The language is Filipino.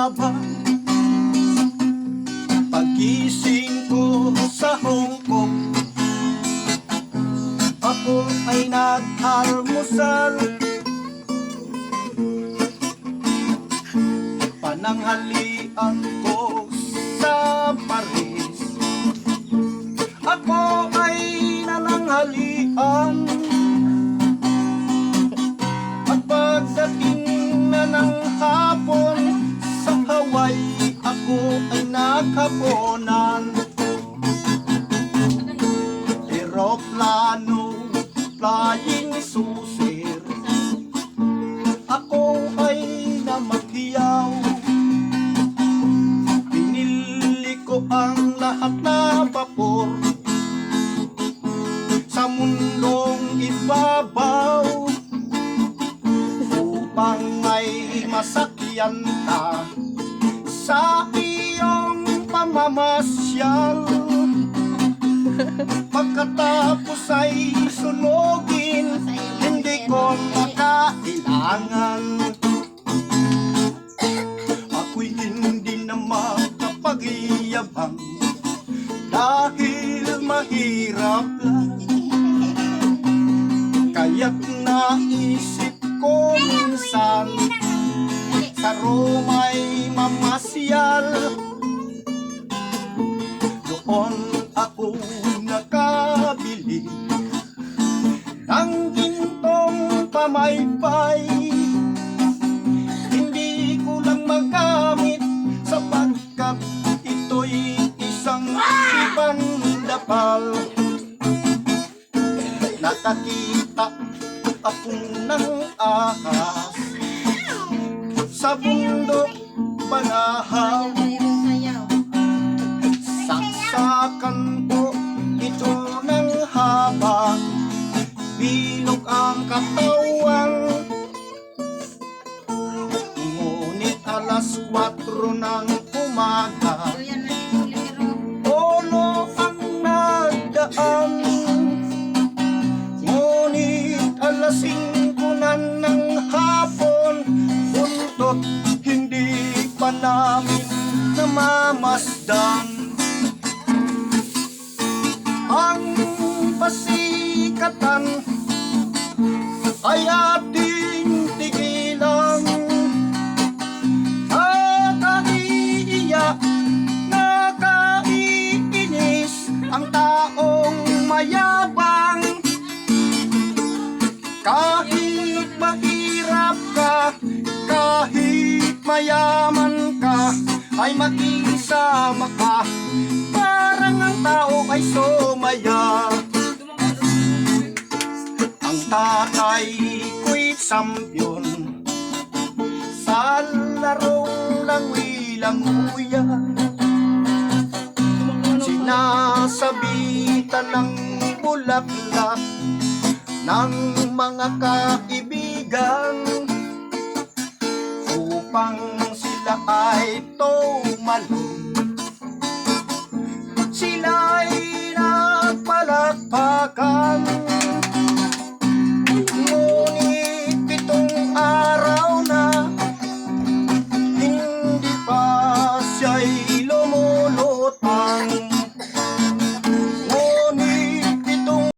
haba. Pagising ko sa Hong Kong, ako ay nag-almusal. Pananghalian ko sa Paris, ako ay nananghalian. At pagdating na ng hapon sa Hawaii, ako ay naghaponan. Eroplano, flying saucer, ako ay namakiyaw. Pinili ko ang lahat na vapor sa mundong ibabaw, upang may masakyan ka sa iyong pamamasyal. Pagkatapos ay sunugin, hindi ko makailangan. Ako'y hindi na makapag-iyabang dahil mahirap lang. Kaya't naisip ko minsan sa Roma'y mamasyal. Doon ako nakabili ng gintong pamaypay. Hindi ko lang magamit sapagkat ito'y isang ipandapal. Nakakita ako ng ahas sa bundok Banahaw. Saksakan ko ito ng haba, bilog ang katawan. Ngunit alas 4 ng umaga, ulo ang nagdaan. Ngunit alas 5 na ng hapon, buntot hindi pa namin namamasdan. Ang pasikatan ay ating tigilan. Nakaiiyak, nakaiinis ang taong mayabang. Kahit mahirap ka, kahit mayaman ka, ay makisama ka, parang ang tao ay sumaya. Ang tatay ko'y champion sa larong langoy-languya. Sinasabitan ng bulaklak ng mga kaibigan upang sila ay tumalon. Sila'y nagpalakpakan